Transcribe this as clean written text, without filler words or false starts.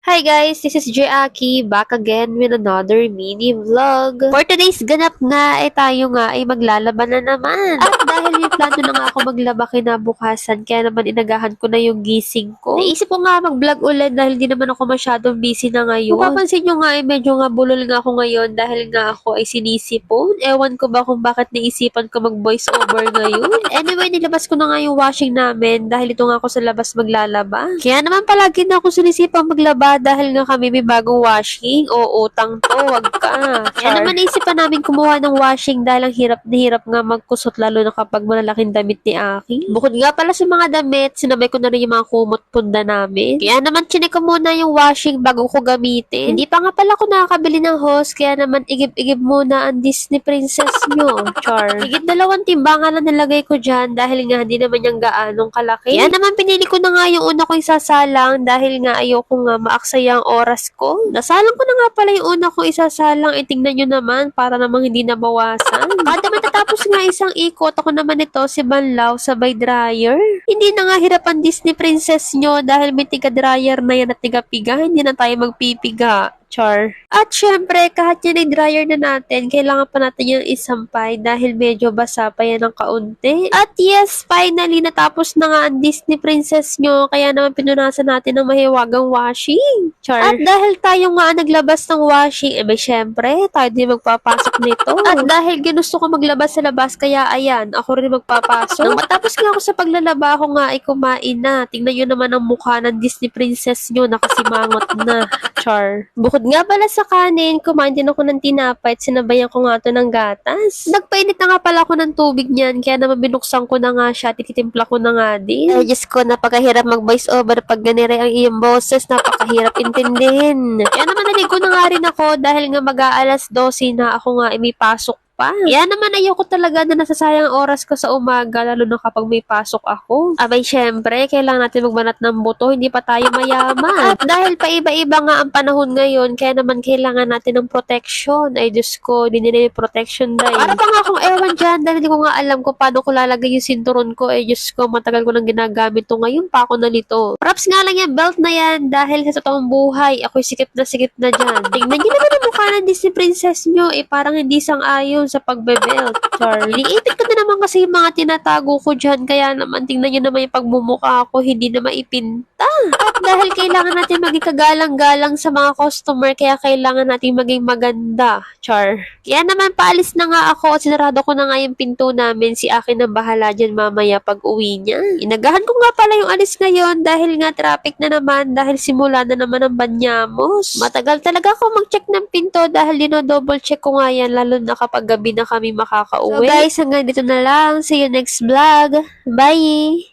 Hi guys, this is Aki back again with another mini vlog. For today's ganap nga tayo nga ay maglalaban na naman. At dahil may plano na nga ako maglaba kinabukasan, kaya naman inagahan ko na yung gising ko. Naisip ko nga mag-vlog ulit dahil di naman ako masyadong busy na ngayon. Kung papansin nyo nga ay medyo nga bulol nga ako ngayon dahil nga ako ay sinisipon. Ewan ko ba kung bakit naisipan ko mag-voice over ngayon. Anyway, nilabas ko na nga yung washing namin dahil ito nga ako sa labas maglalaba. Kaya naman palagi na ako sinisipang maglaba dahil nga kami may bagong washing. O utang to, wag ka. Kaya naman naisipan namin kumuha ng washing dahil ang hirap na hirap nga magkusot lalo na kapag malalaking damit ni Aki. Bukod nga pala sa mga damit, sinabay ko na rin yung mga kumot punda namin. Kaya naman chinek ko muna yung washing bago ko gamitin. Hindi pa nga pala ako nakakabili ng hose, kaya naman igib-igib muna ang Disney princess nyo. Char. Higit 2 timbangan na nilagay ko dyan dahil nga hindi naman yung gaanong kalaki. Kaya naman pinili ko na nga yung una ko isasalang dahil nga ayoko nga maaksaya ang oras ko. Nasalang ko na nga pala yung una kong isasalang. Tingnan nyo naman para namang hindi nabawasan. Kada matatapos nga isang ikot, ako naman ito si Banlaw sabay dryer. Hindi na nga hirapan Disney princess nyo dahil may tiga-dryer na yan at tiga-piga. Hindi na tayo magpipiga. Char. At syempre, kahit yan ay dryer na natin, kailangan pa natin yung isampay dahil medyo basa pa yan ng kaunti. At yes, finally, natapos na nga ang Disney princess nyo, kaya naman pinunasan natin ng mahiwagang washing. Char. At dahil tayo nga naglabas ng washing, may syempre, tayo din magpapasok nito. At dahil ginusto ko maglabas sa labas, kaya ayan, ako rin magpapasok. Nang matapos nga ako sa paglalaba, ako nga ay kumain na. Tingnan nyo naman ang mukha ng Disney princess nyo, nakasimangot na. Char. Bukod nga pala sa kanin, kumain din ako ng tinapay at sinabayan ko nga ito ng gatas. Nagpainit na nga pala ako ng tubig niyan, kaya naman binuksan ko na nga siya, tikitimpla ko na nga din. Ay, Diyos ko, napakahirap mag-voice over pag ganire ang iyong boses, napakahirap intindihin. Kaya naman naligo na nga rin ako dahil nga mag-aalas 12 na ako nga ay may pasok pa. Kaya naman ayoko talaga na nasasayang ang oras ko sa umaga, lalo na kapag may pasok ako. Abay, syempre, kailangan natin magbanat ng buto, hindi pa tayo mayaman. At dahil paiba-iba nga ang panahon ngayon, kaya naman kailangan natin ng protection. Ay, Diyos ko, hindi na yung protection dahil. Para pa nga akong ewan dyan, dahil hindi ko nga alam kung paano ko lalagay yung sinturon ko. Ay, Diyos ko, matagal ko nang ginagamit to. Ngayon pa ako nalito. Props nga lang yung belt na yan, dahil sa totoong buhay, ako'y sikip na dyan. Tingnan nyo naman ang mukha ng Disney princess nyo, parang hindi sang-ayon sa pagbe-belt. Charlie, ipit ko na naman kasi yung mga tinatago ko dyan, kaya naman tingnan nyo naman yung pagmumukha ko, hindi na maipinta. At dahil kailangan natin maging kagalang-galang sa mga customer, kaya kailangan natin maging maganda. Char. Kaya naman paalis na nga ako at sinarado ko na nga yung pinto namin, si akin ang bahala dyan mamaya pag uwi niya. Inagahan ko nga pala yung alis ngayon dahil nga traffic na naman, dahil simula na naman ang Banyamos. Matagal talaga ako mag-check ng pinto dahil dino-double check ko nga yan, lalo na kapag gabi na kami makakauwi. So guys, hanggang dito na lang. See you next vlog. Bye!